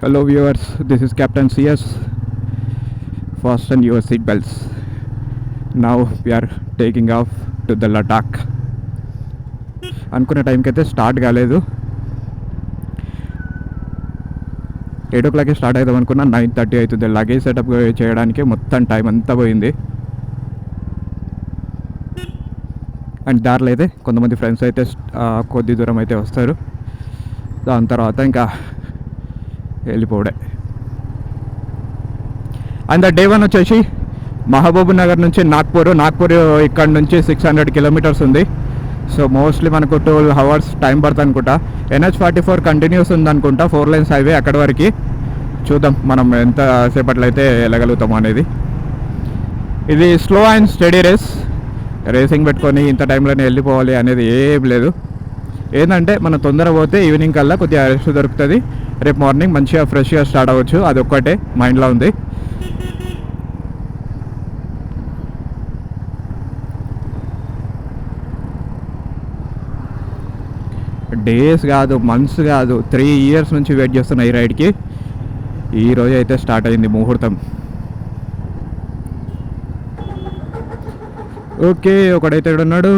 Hello viewers, this is Captain CS. Fasten your seat belts. Now we are taking off to the Ladakh. అనుకున్న టైంకి అయితే start కాలేదు. 8 o'clock start అవుతాం అనుకున్నా, 9:30 అవుతుంది. లగేజ్ సెటప్ చేయడానికి మొత్తం టైం అంతా పోయింది. అండ్ దారిలో అయితే కొంతమంది ఫ్రెండ్స్ అయితే కొద్ది దూరం అయితే వస్తారు. దాని తర్వాత ఇంకా వెళ్ళిపోవడే. అండ్ డే 1 వచ్చేసి మహబూబ్ నగర్ నుంచి నాగ్పూర్ ఇక్కడ నుంచి 600 kilometers ఉంది. సో మోస్ట్లీ మనకు 12 hours టైం పడుతుంది అనుకుంటా. NH44 కంటిన్యూస్ ఉంది అనుకుంటా, 4 lanes హైవే. అక్కడి వరకు చూద్దాం మనం ఎంత సేపట్లో అయితే వెళ్ళగలుగుతాము అనేది. ఇది స్లో అండ్ స్టడీ రేసింగ్ పెట్టుకొని ఇంత టైంలోనే వెళ్ళిపోవాలి అనేది ఏం లేదు. ఏంటంటే మనం తొందర పోతే ఈవినింగ్ కల్లా కొద్దిగా రెస్ట్ దొరుకుతుంది. రేపు మార్నింగ్ మంచిగా ఫ్రెష్గా స్టార్ట్ అవ్వచ్చు. అది ఒక్కటే మైండ్లో ఉంది. డేస్ కాదు, మంత్స్ కాదు, 3 years నుంచి వెయిట్ చేస్తున్నా ఈ రైడ్కి. ఈరోజు అయితే స్టార్ట్ అయింది ముహూర్తం. ఓకే, ఒకడైతే ఇక్కడ ఉన్నాడు.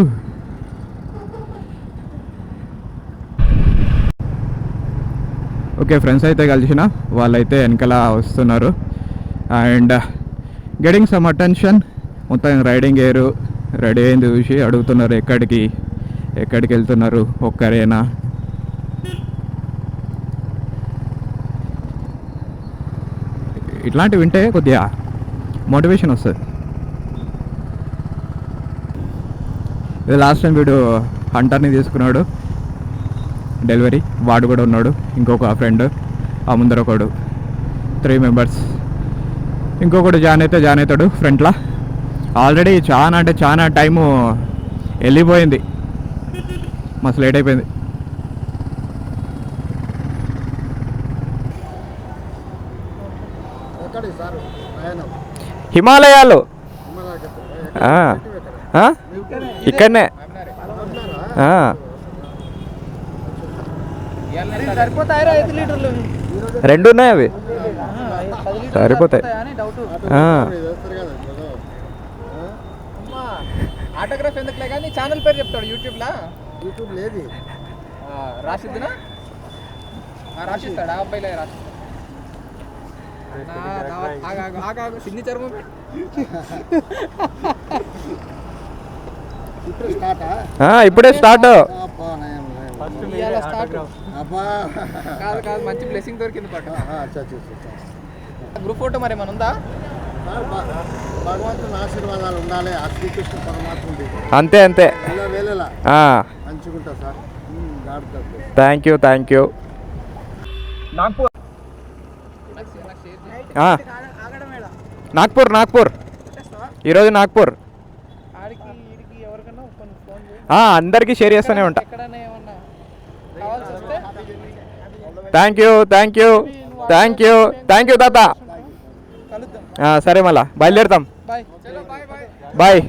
ఓకే, ఫ్రెండ్స్ అయితే కలిసిన వాళ్ళైతే వెనకాల వస్తున్నారు. And getting some attention. మొత్తం రైడింగ్ గేరు రెడీ అయింది చూసి అడుగుతున్నారు ఎక్కడికి వెళ్తున్నారు, ఒక్కరేనా. ఇట్లాంటివి వింటే కొద్దిగా మోటివేషన్ వస్తుంది. ఇది లాస్ట్ టైం వీడు హంటర్ని తీసుకున్నాడు డెలివరీ, వాడు కూడా ఉన్నాడు. ఇంకొక ఫ్రెండ్, ఆ ముందర ఒకడు, 3 members. ఇంకొకడు జాయిన్ అవుతాడు ఫ్రంట్లో. ఆల్రెడీ చాలా టైము వెళ్ళిపోయింది, మస్తు లేట్ అయిపోయింది. హిమాలయాలు ఇక్కడనే. రెండు ఉన్నాయి, అవి సరిపోతాయి. ఆటోగ్రాఫ్ ఎందుకులే కానీ ఛానల్ పేరు చెప్తాడు యూట్యూబ్ లేదు. రాసిద్దునా రాసిస్తాడు, ఆ అబ్బాయిలే రాసిస్తాడు. సిగ్నేచర్ ఇప్పుడే స్టార్ట్. కాదు, మంచి బ్లెస్సింగ్ దొరికింది పాట. గ్రూప్ ఫోటో మరి ఏమైనా ఉందా? భగవంతుని ఆశీర్వాదాలు ఉండాలి. ఆ శ్రీకృష్ణ పరమాత్మ అంతే మంచిగుంటా సార్. Thank you. నాగ్పూర్ ఈరోజు నాగ్పూర్. అందరికీ షేర్ చేస్తూనే ఉంటా. థ్యాంక్ యూ తాత. సరే, మళ్ళా బయలుదేరుతాం. బాయ్.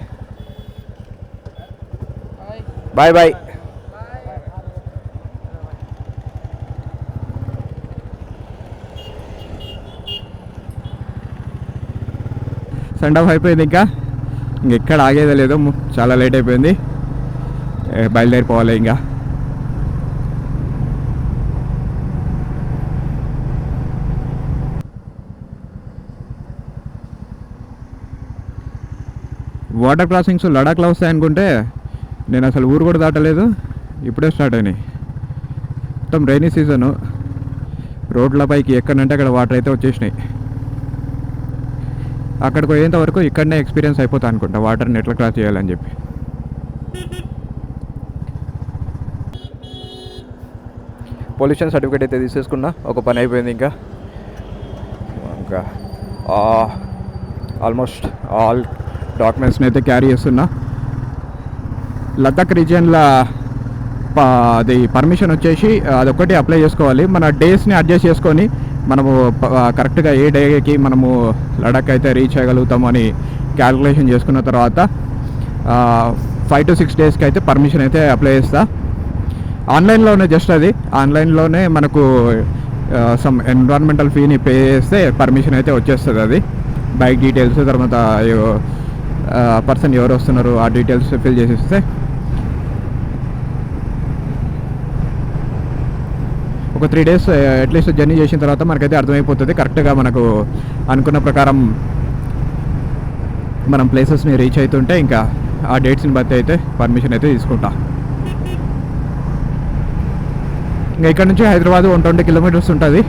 సెండ్ ఆఫ్ అయిపోయింది. ఇంకెక్కడ ఆగేదే లేదు, చాలా లేట్ అయిపోయింది. బయలుదేరిపోవాలి ఇంకా. వాటర్ క్రాసింగ్స్ లడాఖ్లో వస్తాయి అనుకుంటే నేను అసలు ఊరు కూడా దాటలేదు. ఇప్పుడే స్టార్ట్ అయినాయి. మొత్తం రైనీ సీజను. రోడ్లపైకి ఎక్కడంటే అక్కడ వాటర్ అయితే వచ్చేసినాయి. అక్కడికి పోయేంత వరకు ఇక్కడనే ఎక్స్పీరియన్స్ అయిపోతా అనుకుంటా వాటర్ని ఎట్లా క్రాస్ చేయాలని చెప్పి. పొల్యూషన్ సర్టిఫికేట్ అయితే తీసేసుకున్నా, ఒక పని అయిపోయింది. ఇంకా ఆల్మోస్ట్ ఆల్ డాక్యుమెంట్స్ని అయితే క్యారీ చేస్తున్నా. లదాఖ్ రీజియన్లో అది పర్మిషన్ వచ్చేసి అదొక్కటి అప్లై చేసుకోవాలి. మన డేస్ని అడ్జస్ట్ చేసుకొని మనము కరెక్ట్గా ఏ డేకి మనము లడాఖ్ అయితే రీచ్ అయ్యగలుగుతాము అని క్యాల్కులేషన్ చేసుకున్న తర్వాత 5 to 6 daysకి అయితే పర్మిషన్ అయితే అప్లై చేస్తా. ఆన్లైన్లోనే జస్ట్ అది ఆన్లైన్లోనే మనకు సమ్ ఎన్విరాన్మెంటల్ ఫీని పే చేస్తే పర్మిషన్ అయితే వచ్చేస్తుంది. అది బైక్ డీటెయిల్స్ తర్వాత పర్సన్ ఎవరు వస్తున్నారు ఆ డీటెయిల్స్ ఫిల్ చేసిస్తే ఒక 3 days అట్లీస్ట్ జర్నీ చేసిన తర్వాత మనకైతే అర్థమైపోతుంది కరెక్ట్గా మనకు అనుకున్న ప్రకారం మనం ప్లేసెస్ని రీచ్ అవుతుంటే ఇంకా ఆ డేట్స్ని బట్టి అయితే పర్మిషన్ అయితే తీసుకుంటా. ఇంకా ఇక్కడ నుంచి హైదరాబాద్ 120 kilometers ఉంటుంది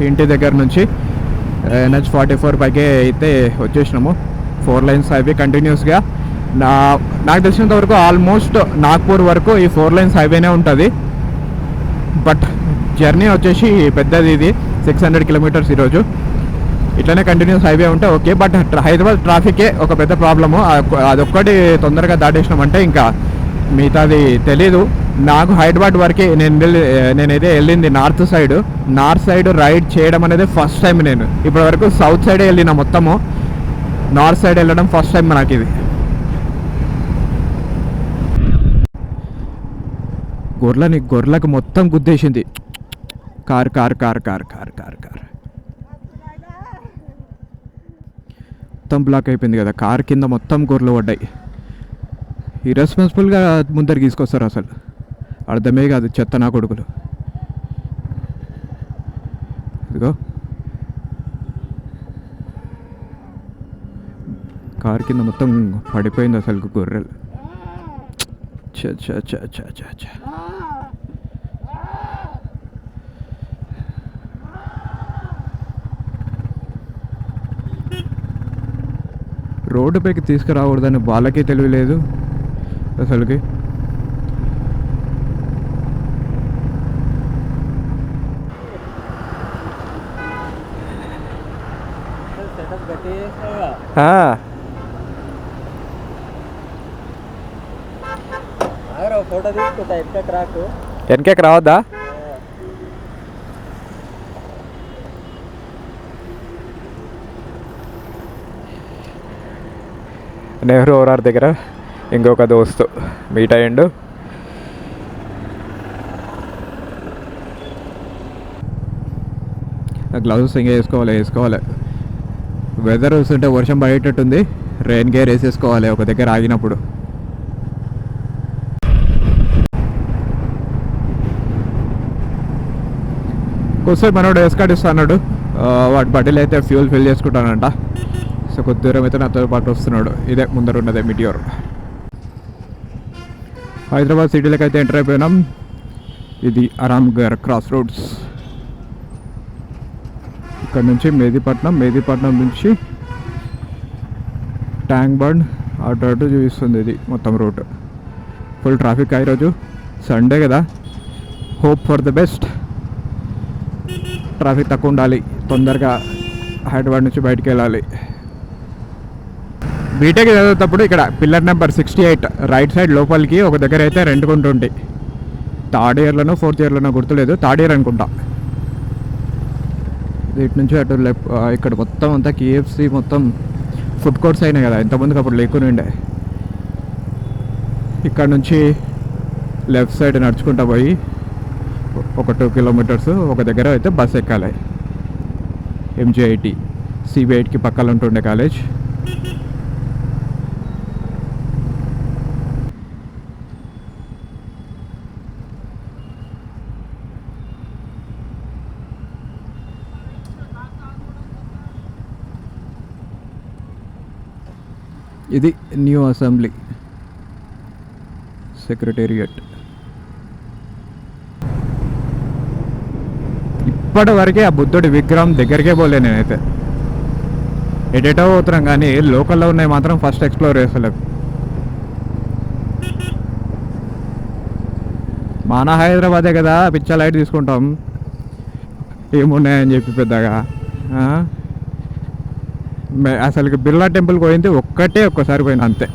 ఇంటి దగ్గర నుంచి. NH44 పైకే అయితే వచ్చేసినాము. 4 lanes హైవే కంటిన్యూస్గా. నాకు తెలిసినంత వరకు ఆల్మోస్ట్ నాగ్పూర్ వరకు ఈ 4 lanes హైవేనే ఉంటుంది. బట్ జర్నీ వచ్చేసి పెద్దది, ఇది 600 kilometers ఈరోజు. ఇట్లనే కంటిన్యూస్ హైవే ఉంటే ఓకే. బట్ హైదరాబాద్ ట్రాఫికే ఒక పెద్ద ప్రాబ్లము. తొందరగా దాటేసినామంటే ఇంకా మిగతాది తెలీదు. నాకు హైదరాబాద్ వరకే నేనైతే వెళ్ళింది నార్త్ సైడ్ రైడ్ చేయడం అనేది ఫస్ట్ టైం. నేను ఇప్పటి వరకు సౌత్ సైడే వెళ్ళిన మొత్తము. నార్త్ సైడ్ వెళ్ళడం ఫస్ట్ టైం నాకు ఇది. గొర్రెలకు మొత్తం గుద్దేసింది. కార్ మొత్తం బ్లాక్ అయిపోయింది కదా. కార్ కింద మొత్తం గొర్రెలు పడ్డాయి. ఇర్రెస్పాన్సిబుల్గా ముందరికి తీసుకొస్తారు, అసలు అర్థమే కాదు. చెత్త నా కొడుకులు. ఇదిగో కార్ కింద మొత్తం పడిపోయింది అసలు గొర్రెలు. రోడ్డుపైకి తీసుకురాకూడదని వాళ్ళకి తెలియలేదు అసలుకి. ఫోటో తీసుకుంటా వెనకకి రావద్దా? నెహ్రూ ఓరార్ దగ్గర ఇంకొక దోస్తు మీట్ అయ్యిండు. గ్లౌజెస్ ఇంకా వేసుకోవాలి. వెదర్ వస్తుంటే వర్షం పడేటట్టుంది. రెయిన్ గేర్ వేసేసుకోవాలి ఒక దగ్గర ఆగినప్పుడు. కొద్దిసేపు మనోడు ఎస్కాట్ ఇస్తాడు. వాటి బట్టలు అయితే ఫ్యూల్ ఫిల్ చేసుకుంటానంట. సో కొద్ది దూరం అయితే నాతో పాటు వస్తున్నాడు. ఇదే ముందర ఉన్నదే మిటియోర్. హైదరాబాద్ సిటీలోకి అయితే ఎంటర్ అయిపోయినాం. ఇది ఆరాంఘర్ క్రాస్ రోడ్స్. ఇక్కడ నుంచి మెహదీపట్నం నుంచి ట్యాంక్ బండ్ అటు చూపిస్తుంది. ఇది మొత్తం రూట్ ఫుల్ ట్రాఫిక్. ఈరోజు సండే కదా, hope for the best. Traffic తక్కువ ఉండాలి, తొందరగా హైదరాబాద్ నుంచి బయటికి వెళ్ళాలి. బీటెక్ చదివేటప్పుడు ఇక్కడ పిల్లర్ నెంబర్ 68 రైట్ సైడ్ లోపలికి ఒక దగ్గర అయితే రెంట్కుంటుంటే, 3rd yearలోనో 4th yearలోనో గుర్తులేదు, 3rd year అనుకుంటా. ఇటు నుంచి అటు లెఫ్ట్. ఇక్కడ మొత్తం అంతా KFC మొత్తం ఫుడ్ కోర్ట్స్ అయినాయి కదా, ఇంతమందికి అప్పుడు లేకుండా ఉండే. ఇక్కడ నుంచి లెఫ్ట్ సైడ్ నడుచుకుంటా పోయి ఒక 2 kilometers ఒక దగ్గర అయితే బస్ ఎక్కాలి. MJ-IT CB-8కి పక్కన ఉంటుండే కాలేజ్. ఇది న్యూ అసెంబ్లీ సెక్రటేరియట్. ఇప్పటి వరకే ఆ బుద్ధుడి విగ్రహం దగ్గరికే పోలే నేనైతే. ఎటేటో పోతున్నాం కానీ లోకల్లో ఉన్నాయి మాత్రం ఫస్ట్ ఎక్స్ప్లోర్ చేస్తలేదు. మన హైదరాబాదే కదా, పిచ్చ లైట్ తీసుకుంటాం ఏమున్నాయని చెప్పి పెద్దగా. అసలు బిర్లా టెంపుల్కి పోయింది ఒక్కసారి పోయింది అంతే.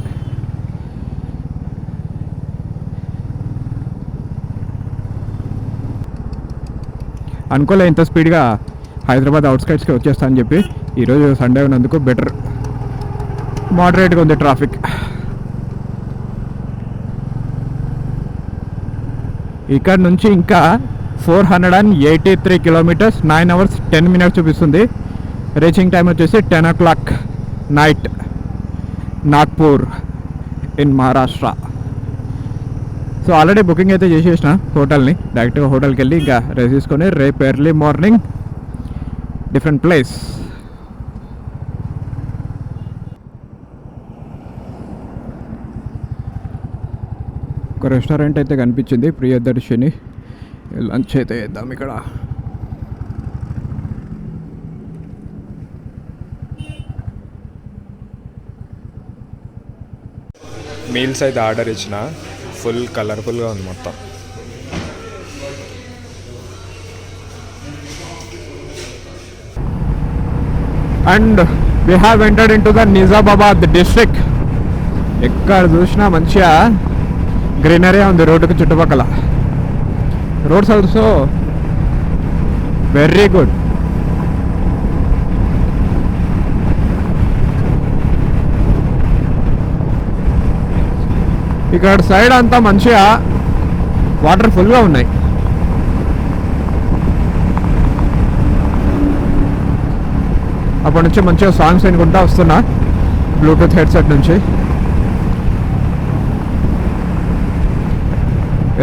అనుకోలే ఇంత స్పీడ్గా హైదరాబాద్ అవుట్స్కట్స్కి వచ్చేస్తా అని చెప్పి. ఈరోజు సండే ఉన్నందుకు బెటర్, మోడరేట్గా ఉంది ట్రాఫిక్. ఇక్కడ నుంచి ఇంకా 483 కిలోమీటర్స్, 9 hours 10 minutes చూపిస్తుంది. రీచింగ్ టైం వచ్చేసి 10 o'clock night, Nagpur in Maharashtra. So already booking అయితే చేసేసిన హోటల్ని. డైరెక్ట్గా హోటల్కి వెళ్ళి ఇంకా రెస్ట్ తీసుకొని రేపు ఎర్లీ మార్నింగ్ డిఫరెంట్ ప్లేస్. ఒక రెస్టారెంట్ అయితే కనిపించింది, ప్రియదర్శిని. లంచ్ అయితే చేద్దాం ఇక్కడ. మీల్స్ అయితే ఆర్డర్ ఇచ్చిన, ఫుల్ కలర్ఫుల్గా ఉంది మొత్తం. And we have entered in to the Nizamabad district. ఎక్కడ చూసినా మంచిగా గ్రీనరీ ఉంది రోడ్డుకి చుట్టుపక్కల. Roads also very good. ఇక్కడ సైడ్ అంతా మంచిగా వాటర్ ఫుల్గా ఉన్నాయి. అప్పటి నుంచి మంచిగా సాంగ్స్ వినుకుంటా వస్తున్నా బ్లూటూత్ హెడ్సెట్ నుంచి.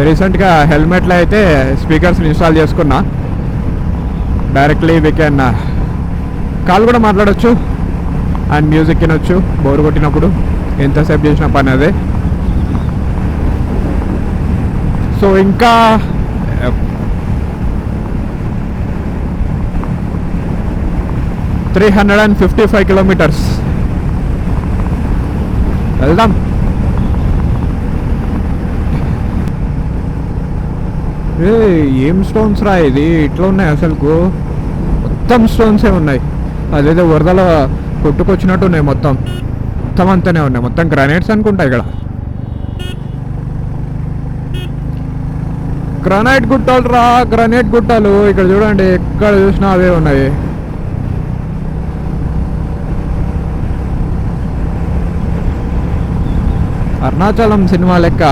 రీసెంట్గా హెల్మెట్లో అయితే స్పీకర్స్ ఇన్స్టాల్ చేసుకున్నా. డైరెక్ట్లీ వీ కెన్ కాల్ కూడా మాట్లాడవచ్చు అండ్ మ్యూజిక్ వినొచ్చు బోర్ కొట్టినప్పుడు. ఎంతసేపు చేసిన పని అదే. సో ఇంకా 355 కిలోమీటర్స్ వెళ్దాం. ఏం స్టోన్స్ రా ఇది, ఇట్లా ఉన్నాయి అసలుకు. మొత్తం స్టోన్సే ఉన్నాయి. అదేదో వరదలో కొట్టుకొచ్చినట్టు ఉన్నాయి. మొత్తం మొత్తం అంతానే ఉన్నాయి. మొత్తం గ్రానైట్స్ అనుకుంటా ఇక్కడ. గ్రానైట్ గుట్టలు రా, గ్రానైట్ గుట్టలు. ఇక్కడ చూడండి, ఎక్కడ చూసినా అవే ఉన్నాయి. అరుణాచలం సినిమా లెక్క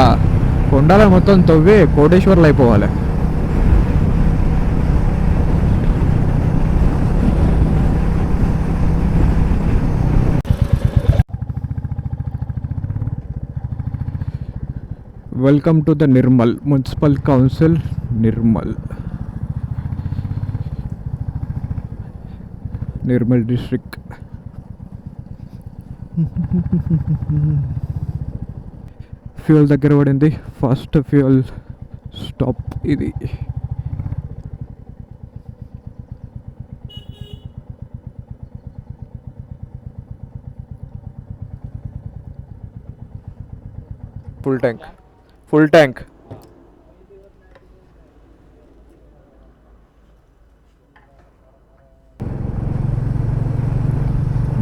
కొండల మొత్తం తవ్వి కోటేశ్వర్లు అయిపోవాలి. Welcome to the Nirmal municipal council, Nirmal district. Fuel దగ్గర పడింది. ఫస్ట్ ఫ్యూయల్ స్టాప్ ఇది. Full tank.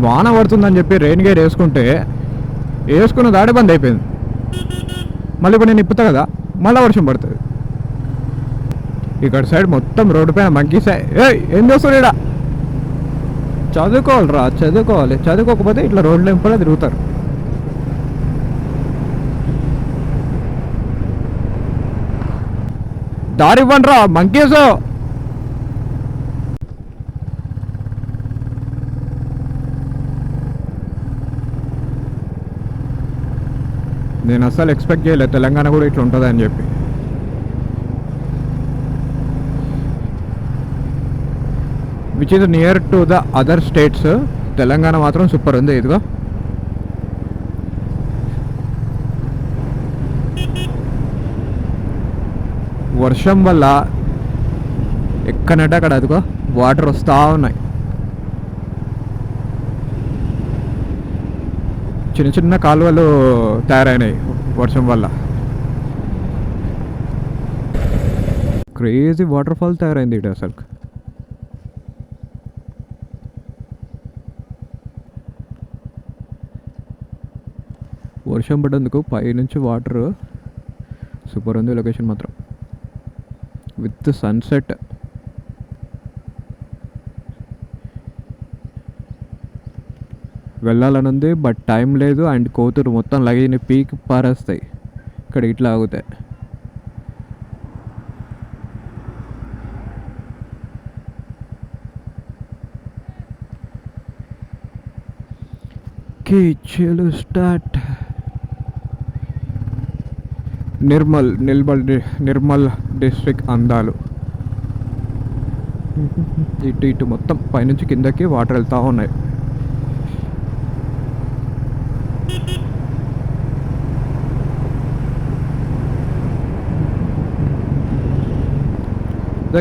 వాన పడుతుందని చెప్పి రెయిన్ గేర్ వేసుకున్న దాడి బంద్ అయిపోయింది. మళ్ళీ ఇప్పుడు నేను ఇప్పుతా కదా, మళ్ళీ వర్షం పడుతుంది. ఇక్కడ సైడ్ మొత్తం రోడ్డు పైన మంకీసే. ఏం చేస్తారు ఇక్కడ? చదువుకోవాలి. చదువుకోకపోతే ఇట్లా రోడ్లు ఎంపలా తిరుగుతారు. దారి ఇవ్వండి రా మంకీసు. నేను అస్సలు ఎక్స్పెక్ట్ చేయలేదు తెలంగాణ కూడా ఇట్లా ఉంటుంది అని చెప్పి. Which is near to the other states. Telangana మాత్రం సూపర్ ఉంది. ఇదిగో వర్షం వల్ల ఎక్కడంటే అక్కడ అదిగో వాటర్ వస్తూ ఉన్నాయి. చిన్న చిన్న కాలువలు తయారైనాయి వర్షం వల్ల. క్రేజీ వాటర్ ఫాల్ తయారైంది ఇటు అసలు. వర్షం పడ్డందుకు పైనుంచి వాటర్ సూపర్ ఉంది. లొకేషన్ మాత్రం విత్ సన్సెట్. వెళ్ళాలని ఉంది బట్ టైం లేదు. అండ్ కోతురు మొత్తం లగేజ్ని పీకి పారేస్తాయి ఇక్కడ ఇట్లా ఆగుతాయి. ఓకే చలో స్టార్ట్. నిర్మల్ డిస్ట్రిక్ట్ అందాలు. ఇటు మొత్తం పైనుంచి కిందకి వాటర్ వెళ్తూ ఉన్నాయి.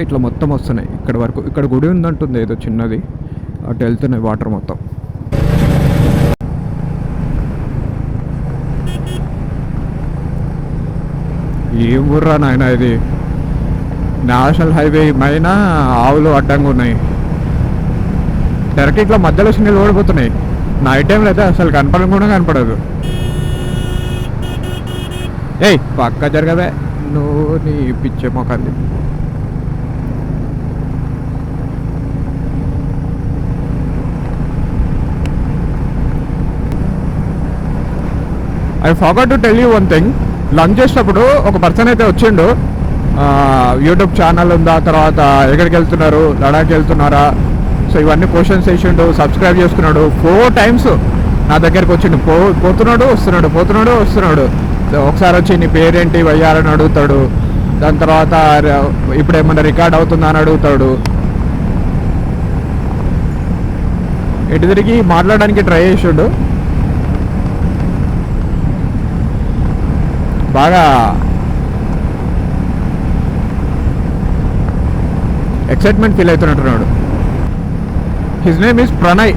ఇట్లా మొత్తం వస్తున్నాయి ఇక్కడ వరకు. ఇక్కడ గుడి ఉందంటుంది ఏదో చిన్నది, అటు వెళ్తున్నాయి వాటర్ మొత్తం. ఏం ఊర్రా నాయన ఇది, నేషనల్ హైవే పైన ఆవులు అడ్డంగా ఉన్నాయి. డైరెక్ట్ ఇట్లా మధ్యలో సిగ్నల్ ఓడిపోతున్నాయి. నైట్ టైంలో అయితే అసలు కనపడడం కూడా కనపడదు. ఏయ్ పక్క జరగవే నువ్వు, నీ పిచ్చే మొక్కది. I forgot to tell you one thing. Lunch చేసేటప్పుడు ఒక పర్సన్ అయితే వచ్చిండు, యూట్యూబ్ ఛానల్ ఉందా, తర్వాత ఎక్కడికి వెళ్తున్నారు, లడాక్ వెళ్తున్నారా, సో ఇవన్నీ క్వశ్చన్స్ వేసిండు. సబ్స్క్రైబ్ చేసుకున్నాడు. 4 times నా దగ్గరికి వచ్చిండు. పోతున్నాడు వస్తున్నాడు, పోతున్నాడు వస్తున్నాడు. ఒకసారి వచ్చి నీ పేరేంటి వయ్యాలని అడుగుతాడు. దాని తర్వాత ఇప్పుడు ఏమన్నా రికార్డ్ అవుతుందా అని అడుగుతాడు. ఎటు తిరిగి మాట్లాడడానికి ట్రై చేసాడు. బాగా ఎక్సైట్మెంట్ ఫీల్ అవుతున్నట్టున్నాడు. His name is Pranay.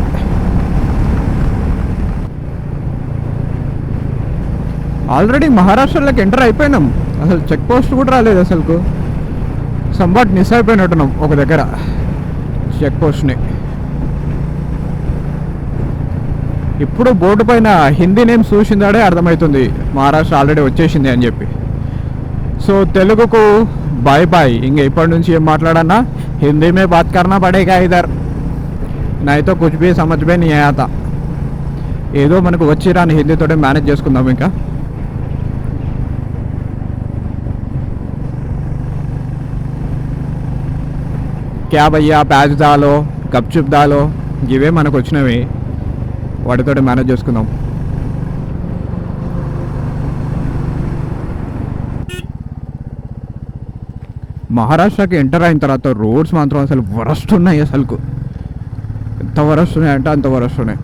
Already మహారాష్ట్రలోకి ఎంటర్ అయిపోయినాం. అసలు చెక్ పోస్ట్ కూడా రాలేదు. అసలుకు సంబాట్ మిస్ అయిపోయినట్టున్నాం ఒక దగ్గర చెక్ పోస్ట్ని. ఇప్పుడు బోర్డు పైన హిందీ నేమ్ చూసిందాడే అర్థమవుతుంది మహారాష్ట్ర ఆల్రెడీ వచ్చేసింది అని చెప్పి. సో తెలుగుకు బాయ్ బాయ్. ఇంక ఇప్పటి నుంచి ఏం మాట్లాడన్నా హిందీ మే బాత్ కర్నా పడేగా ఇదర్, నైతో కుచ్ భీ సమజ్ మే నీ ఆతా. ఏదో మనకు వచ్చి రాని హిందీతోనే మేనేజ్ చేసుకుందాం. ఇంకా క్యా భయ్యా ప్యాజ్ దాలో గప్చుప్ దాలో ఇవే మనకు వచ్చినవి, వాటితో మేనేజ్ చేసుకుందాం. మహారాష్ట్రకి ఎంటర్ అయిన తర్వాత రోడ్స్ మాత్రం అసలు వరస్ట్ ఉన్నాయి. అసలుకు ఎంత వరస్ట్ ఉన్నాయంటే అంత వరస్ట్ ఉన్నాయి.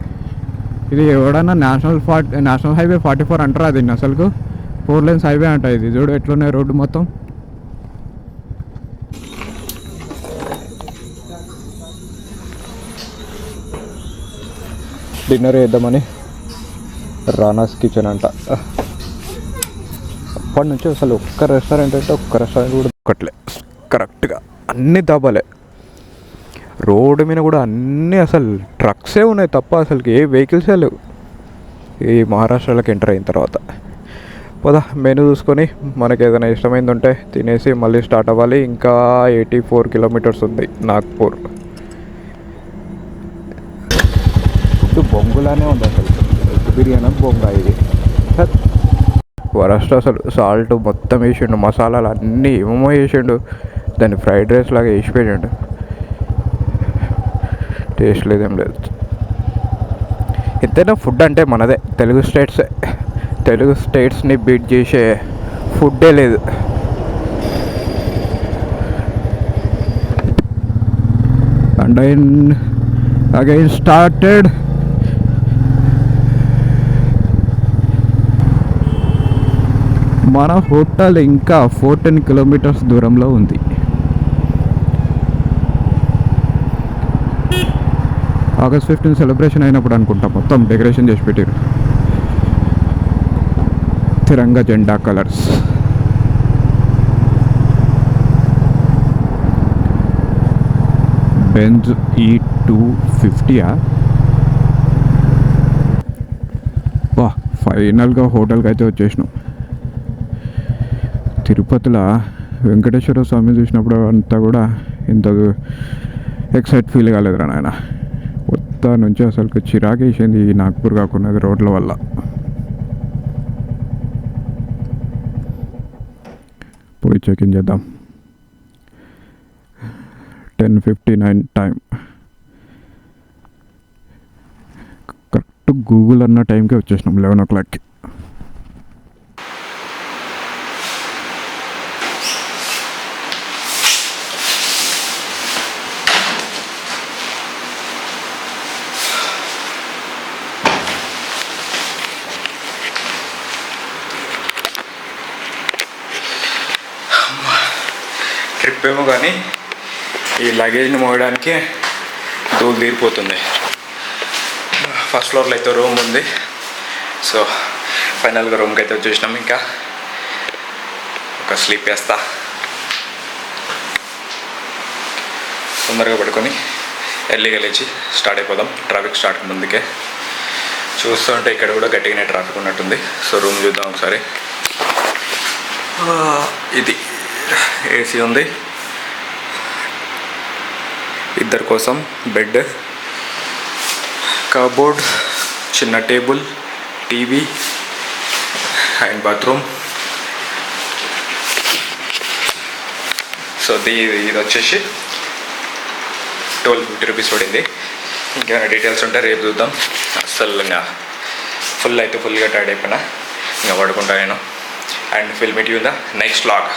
ఇది ఎవడన్నా నేషనల్ హైవే 44 అంటారా? దీన్ని అసలుకు 4 lanes హైవే అంట. ఇది చూడు ఎట్లున్నాయి రోడ్డు మొత్తం. డిన్నర్ చేద్దామని రానాస్ కిచెన్ అంట. అప్పటి నుంచి అసలు ఒక్క రెస్టారెంట్ అంటే ఒక్క రెస్టారెంట్ కూడా దొక్కట్లే కరెక్ట్గా. అన్ని దాబాలే రోడ్డు మీద కూడా, అన్నీ అసలు ట్రక్సే ఉన్నాయి తప్ప అసలు ఏ వెహికల్సే లేవు ఈ మహారాష్ట్రలోకి ఎంటర్ అయిన తర్వాత. పదా మెనూ చూసుకొని మనకి ఏదైనా ఇష్టమైంది ఉంటే తినేసి మళ్ళీ స్టార్ట్ అవ్వాలి. ఇంకా 84 kilometers ఉంది నాగ్పూర్. ఇది బొంగులానే ఉంది అసలు. బిర్యానీ బొంగా ఇది వరస్ట్ అసలు. సాల్ట్ మొత్తం వేసిండు, మసాలాలు అన్నీ ఏమేమో వేసిండు, దాన్ని ఫ్రైడ్ రైస్ లాగా వేసిపోయాడు. టేస్ట్ లేదేం లేదు. ఎంతైనా ఫుడ్ అంటే మనదే తెలుగు స్టేట్స్ని బీట్ చేసే ఫుడ్డే లేదు. And again started. మన హోటల్ ఇంకా 14 kilometers దూరంలో ఉంది. August 15 సెలబ్రేషన్ అయినప్పుడు అనుకుంటా మొత్తం డెకరేషన్ చేసి పెట్టారు. తిరంగా జెండా కలర్స్. Benz E250. వా ఫైనల్గా హోటల్కి అయితే వచ్చేసినాం. తిరుపతిలో వెంకటేశ్వర స్వామి చూసినప్పుడు అంతా కూడా ఇంత ఎక్సైట్ ఫీల్ కాలేదురా నాయన. కొత్త నుంచి అసలు చిరాకు వేసింది ఈ నాగ్పూర్ కాకున్నది రోడ్ల వల్ల. పోయి చెక్-ఇన్ చేద్దాం. 10:59 టైం. కరెక్ట్ కరెక్ట్ గూగుల్ అన్న టైంకి వచ్చేసినాం 11 o'clockకి. ట్రిప్ ఏమో కానీ ఈ లగేజ్ని మోయడానికి దూలు తీరిపోతుంది. ఫస్ట్ ఫ్లోర్లో అయితే రూమ్ ఉంది. సో ఫైనల్గా రూమ్కి అయితే వచ్చేసినాం. ఇంకా ఒక స్లీప్ వేస్తా, తొందరగా పడుకొని ఎర్లీగా లేచి స్టార్ట్ అయిపోదాం. ట్రాఫిక్ స్టార్ట్ ముందుకే చూస్తుంటే ఇక్కడ కూడా గట్టిగానే ట్రాఫిక్ ఉన్నట్టుంది. సో రూమ్ చూద్దాం ఒకసారి. ఇది ఏసీ ఉంది, ఇద్దరి కోసం బెడ్, కబోర్డ్, చిన్న table, TV and bathroom. So ఇది వచ్చేసి 1250 రూపీస్ పడింది. ఇంకేమైనా డీటెయిల్స్ ఉంటే రేపు చూద్దాం. అస్సలు ఇంకా ఫుల్గా టైర్డ్ అయిపోయినా, ఇంకా పడుకుంటా నేను. And will meet you in the next vlog.